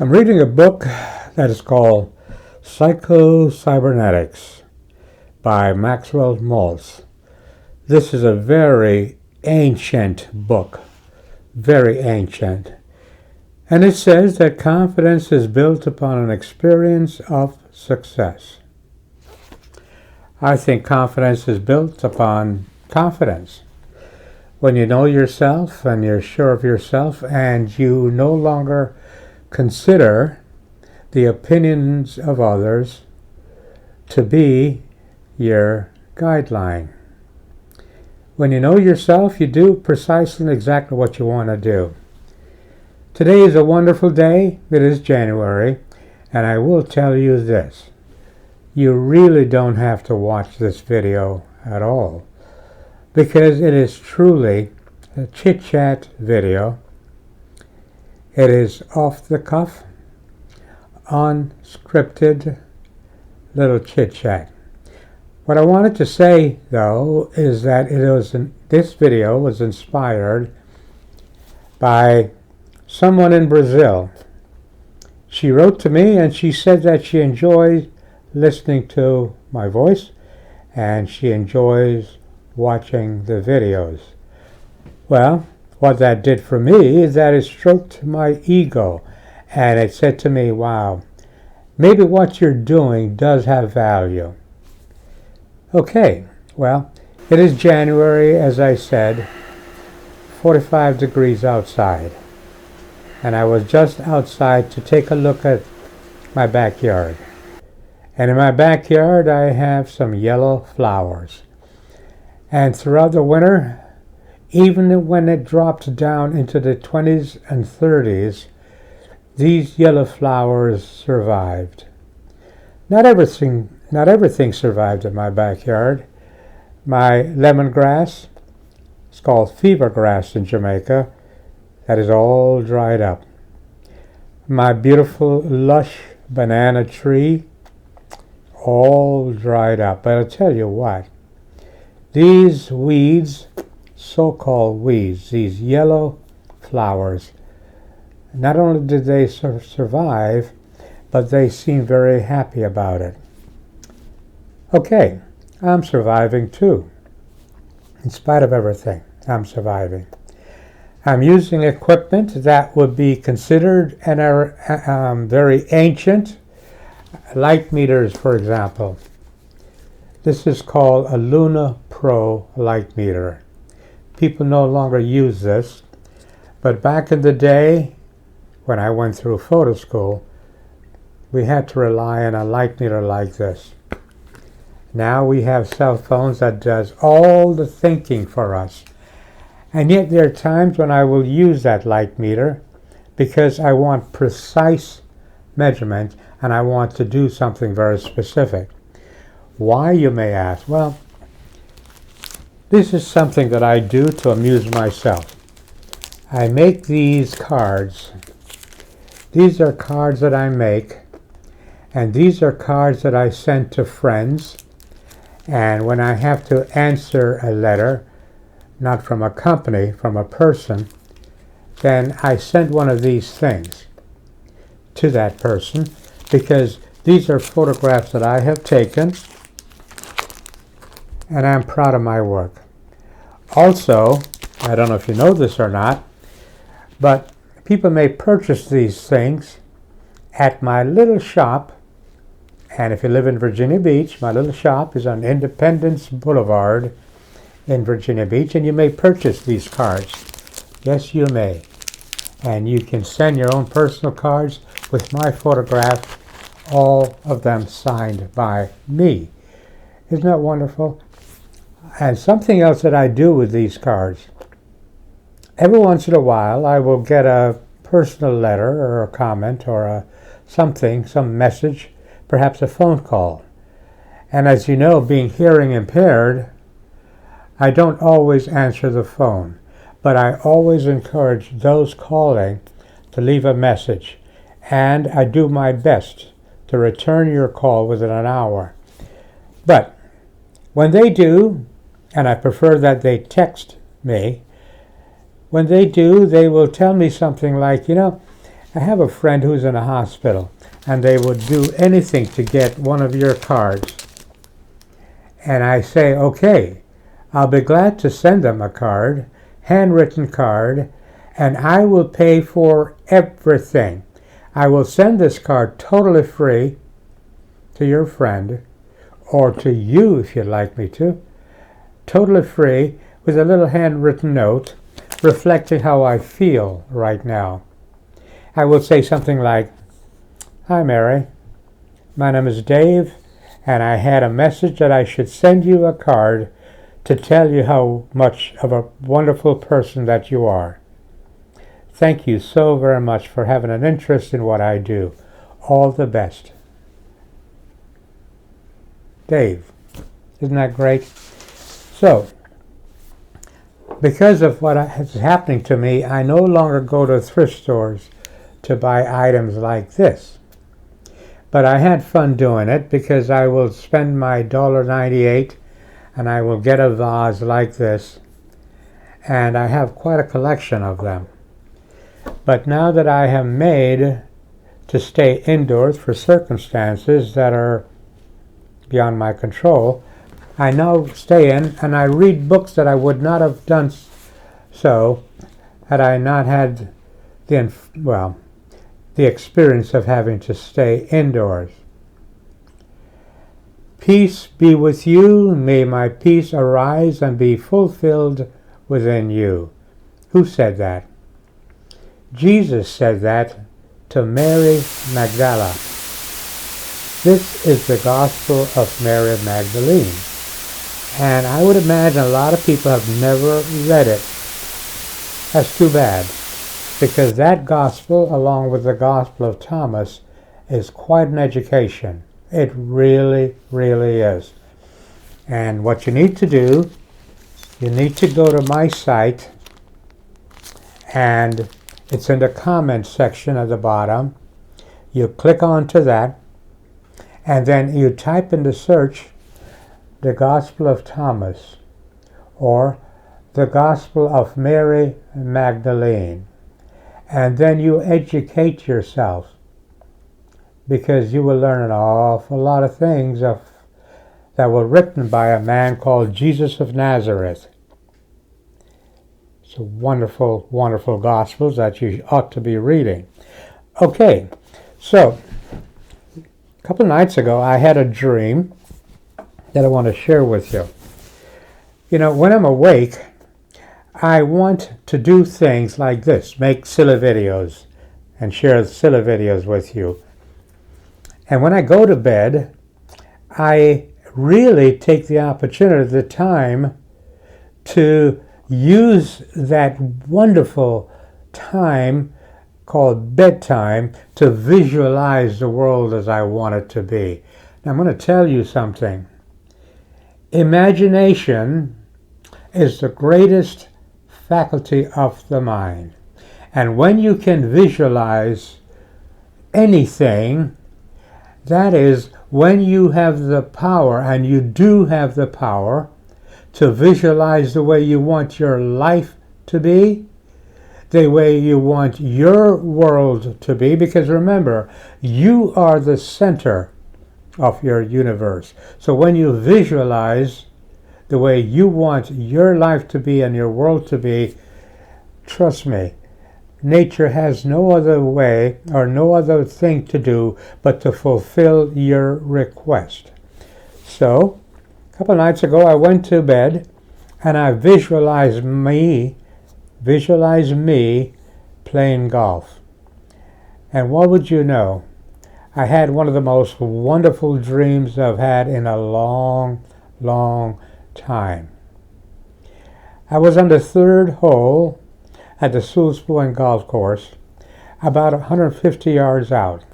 I'm reading a book that is called Psycho-Cybernetics by Maxwell Maltz. This is a very ancient book, very ancient. And it says that confidence is built upon an experience of success. I think confidence is built upon confidence. When you know yourself and you're sure of yourself and you no longer consider the opinions of others to be your guideline. When you know yourself, you do precisely and exactly what you want to do. Today is a wonderful day. It is January, and I will tell you this. You really don't have to watch this video at all, because it is truly a chit-chat video. It is off the cuff, unscripted little chit-chat. What I wanted to say, though, is that this video was inspired by someone in Brazil. She wrote to me and she said that she enjoys listening to my voice and she enjoys watching the videos. Well, what that did for me is that it stroked my ego, and it said to me, wow, maybe what you're doing does have value. Okay, well, it is January, as I said, 45 degrees outside, and I was just outside to take a look at my backyard. And in my backyard, I have some yellow flowers. And throughout the winter, even when it dropped down into the 20s and 30s, these yellow flowers survived. Not everything survived in my backyard. My lemongrass, it's called fever grass in Jamaica, that is all dried up. My beautiful lush banana tree, all dried up. But I'll tell you what, these weeds, so-called weeds, these yellow flowers, not only did they survive, but they seem very happy about it. Okay, I'm surviving too. In spite of everything, I'm surviving. I'm using equipment that would be considered very ancient, light meters, for example. This is called a Luna Pro light meter. People no longer use this, but back in the day, when I went through photo school, we had to rely on a light meter like this. Now we have cell phones that does all the thinking for us. And yet there are times when I will use that light meter because I want precise measurement and I want to do something very specific. Why, you may ask? Well, this is something that I do to amuse myself. I make these cards. These are cards that I make, and these are cards that I send to friends. And when I have to answer a letter, not from a company, from a person, then I send one of these things to that person, because these are photographs that I have taken, and I'm proud of my work. Also, I don't know if you know this or not, but people may purchase these things at my little shop. And if you live in Virginia Beach, my little shop is on Independence Boulevard in Virginia Beach, and you may purchase these cards. Yes, you may. And you can send your own personal cards with my photograph, all of them signed by me. Isn't that wonderful? And something else that I do with these cards, every once in a while I will get a personal letter or a comment or some message, perhaps a phone call. And as you know, being hearing impaired, I don't always answer the phone, but I always encourage those calling to leave a message, and I do my best to return your call within an hour. But when they do, and I prefer that they text me, when they do, they will tell me something like, I have a friend who's in a hospital, and they would do anything to get one of your cards. And I say, okay, I'll be glad to send them a card, handwritten card, and I will pay for everything. I will send this card totally free to your friend, or to you if you'd like me to, totally free, with a little handwritten note reflecting how I feel right now. I will say something like, "Hi Mary, my name is Dave, and I had a message that I should send you a card to tell you how much of a wonderful person that you are. Thank you so very much for having an interest in what I do. All the best. Dave." Isn't that great? So, because of what is happening to me, I no longer go to thrift stores to buy items like this. But I had fun doing it because I will spend my $1.98 and I will get a vase like this, and I have quite a collection of them. But now that I have made to stay indoors for circumstances that are beyond my control, I now stay in and I read books that I would not have done so had I not had the experience of having to stay indoors. Peace be with you. May my peace arise and be fulfilled within you. Who said that? Jesus said that to Mary Magdalene. This is the Gospel of Mary Magdalene. And I would imagine a lot of people have never read it. That's too bad, because that Gospel, along with the Gospel of Thomas, is quite an education. It really, really is. And what you need to do, you need to go to my site, and it's in the comments section at the bottom. You click onto that, and then you type in the search the Gospel of Thomas or the Gospel of Mary Magdalene, and then you educate yourself, because you will learn an awful lot of things that were written by a man called Jesus of Nazareth. It's a wonderful, wonderful Gospels that you ought to be reading. Okay, so a couple of nights ago I had a dream that I want to share with you. You know, when I'm awake, I want to do things like this, make silly videos and share silly videos with you. And when I go to bed, I really take the opportunity, the time, to use that wonderful time called bedtime to visualize the world as I want it to be. Now, I'm going to tell you something. Imagination is the greatest faculty of the mind. And when you can visualize anything, that is when you have the power, and you do have the power, to visualize the way you want your life to be, the way you want your world to be, because remember, you are the center of your universe. So when you visualize the way you want your life to be and your world to be, trust me, nature has no other way or no other thing to do but to fulfill your request. So, a couple of nights ago I went to bed and I visualized me playing golf. And what would you know? I had one of the most wonderful dreams I've had in a long, long time. I was on the third hole at the Sulzboen golf course, about 150 yards out.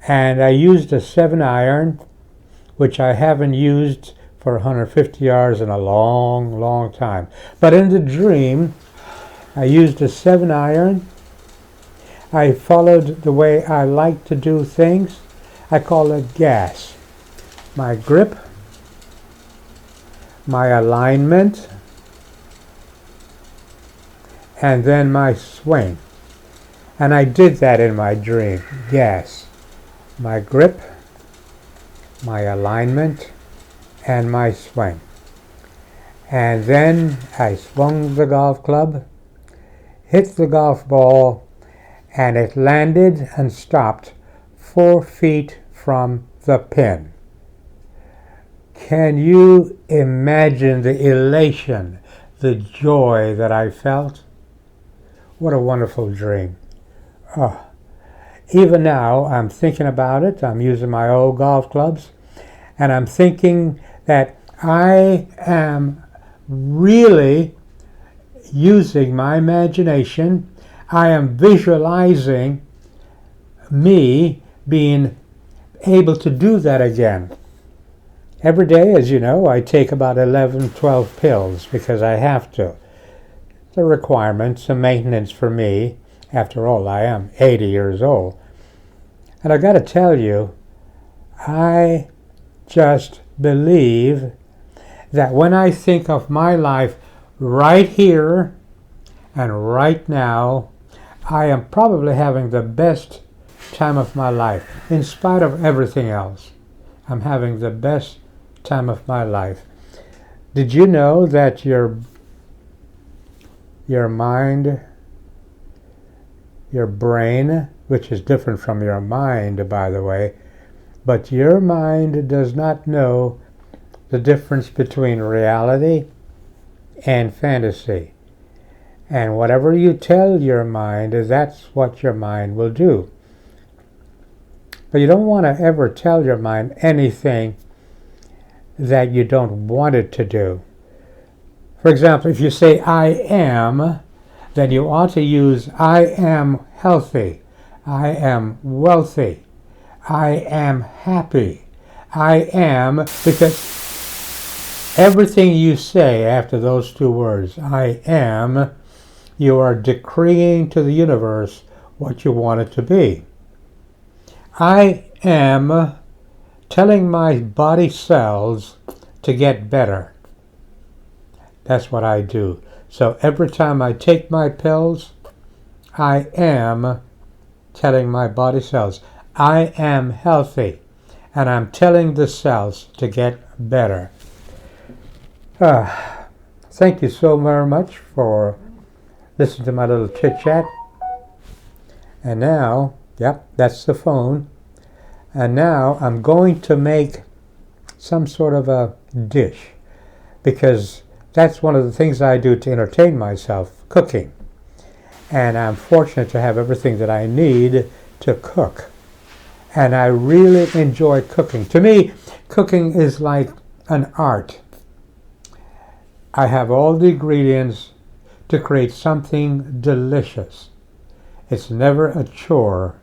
And I used a 7-iron, which I haven't used for 150 yards in a long, long time. But in the dream, I used a 7-iron. I followed the way I like to do things. I call it gas. My grip, my alignment, and then my swing. And I did that in my dream. Yes. My grip, my alignment, and my swing. And then I swung the golf club, hit the golf ball, and it landed and stopped 4 feet from the pin. Can you imagine the elation, the joy that I felt? What a wonderful dream. Oh. Even now, I'm thinking about it. I'm using my old golf clubs, and I'm thinking that I am really using my imagination. I am visualizing me being able to do that again. Every day, as you know, I take about 11, 12 pills because I have to. It's a requirement, some maintenance for me. After all, I am 80 years old. And I got to tell you, I just believe that when I think of my life right here and right now, I am probably having the best time of my life. In spite of everything else, I'm having the best time of my life. Did you know that your mind, your brain, which is different from your mind, by the way, but your mind does not know the difference between reality and fantasy. And whatever you tell your mind, that's what your mind will do. But you don't want to ever tell your mind anything that you don't want it to do. For example, if you say, I am, then you ought to use, I am healthy, I am wealthy, I am happy, I am, because everything you say after those two words, I am, you are decreeing to the universe what you want it to be. I am telling my body cells to get better. That's what I do. So every time I take my pills, I am telling my body cells, I am healthy, and I'm telling the cells to get better. Thank you so very much for listening to my little chit-chat. And now, yep, that's the phone. And now I'm going to make some sort of a dish, because that's one of the things I do to entertain myself, cooking. And I'm fortunate to have everything that I need to cook. And I really enjoy cooking. To me, cooking is like an art. I have all the ingredients to create something delicious. It's never a chore.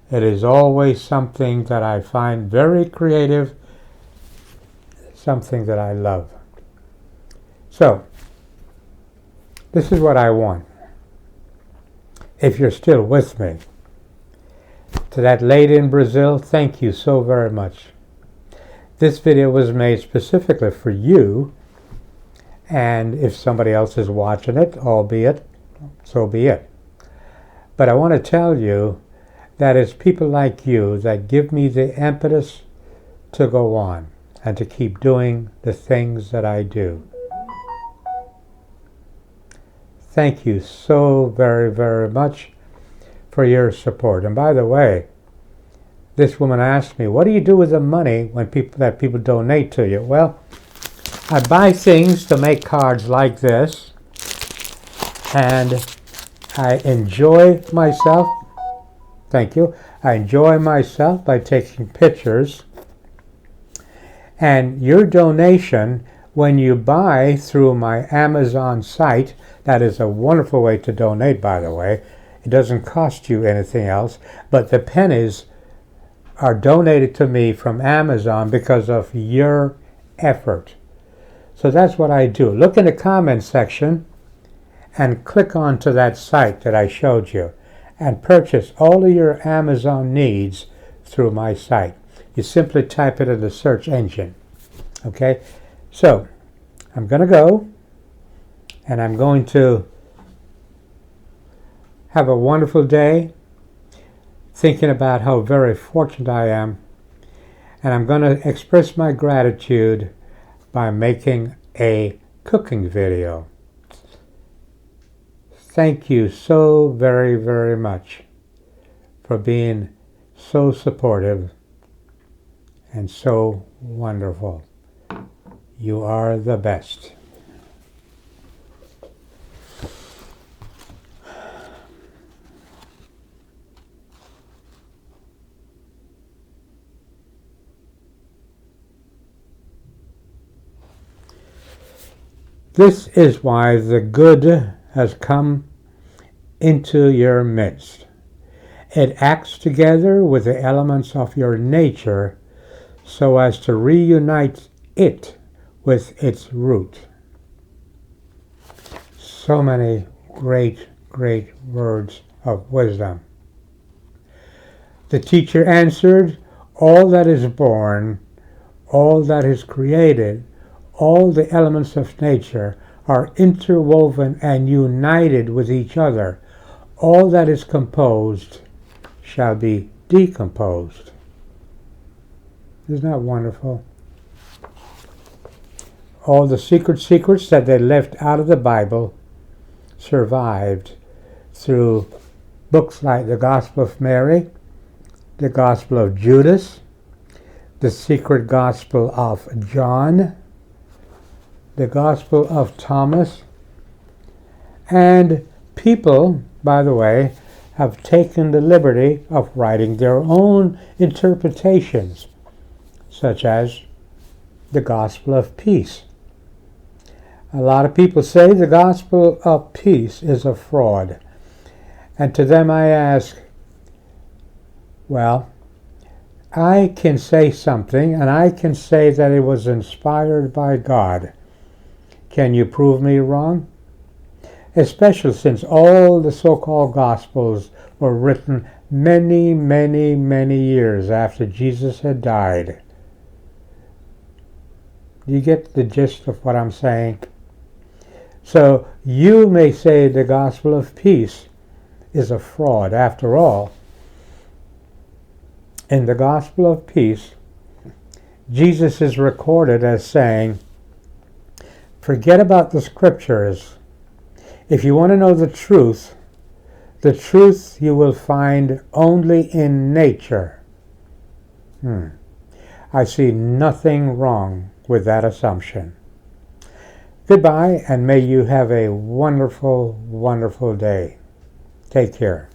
It is always something that I find very creative, something that I love. So, this is what I want. If you're still with me. To that lady in Brazil, thank you so very much. This video was made specifically for you, and if somebody else is watching it, albeit, so be it. But I want to tell you that it's people like you that give me the impetus to go on and to keep doing the things that I do. Thank you so very, very much for your support. And by the way, this woman asked me, what do you do with the money when people donate to you? Well, I buy things to make cards like this, and I enjoy myself. Thank you. I enjoy myself by taking pictures. And your donation, when you buy through my Amazon site, that is a wonderful way to donate, by the way. It doesn't cost you anything else, but the pennies are donated to me from Amazon because of your effort. So that's what I do. Look in the comments section and click onto that site that I showed you and purchase all of your Amazon needs through my site. You simply type it in the search engine. Okay? So, I'm going to go, and I'm going to Have a wonderful day, thinking about how very fortunate I am, and I'm going to express my gratitude by making a cooking video. Thank you so very, very much for being so supportive and so wonderful. You are the best. This is why the good has come into your midst. It acts together with the elements of your nature so as to reunite it with its root. So many great, great words of wisdom. The teacher answered, all that is born, all that is created, all the elements of nature are interwoven and united with each other. All that is composed shall be decomposed. Isn't that wonderful? All the secrets that they left out of the Bible survived through books like the Gospel of Mary, the Gospel of Judas, the secret Gospel of John, the Gospel of Thomas, and people, by the way, have taken the liberty of writing their own interpretations, such as the Gospel of Peace. A lot of people say the Gospel of Peace is a fraud. And to them I ask, well, I can say something, and I can say that it was inspired by God. Can you prove me wrong? Especially since all the so-called Gospels were written many, many, many years after Jesus had died. You get the gist of what I'm saying? So you may say the Gospel of Peace is a fraud. After all, in the Gospel of Peace, Jesus is recorded as saying, forget about the scriptures. If you want to know the truth you will find only in nature. I see nothing wrong with that assumption. Goodbye, and may you have a wonderful, wonderful day. Take care.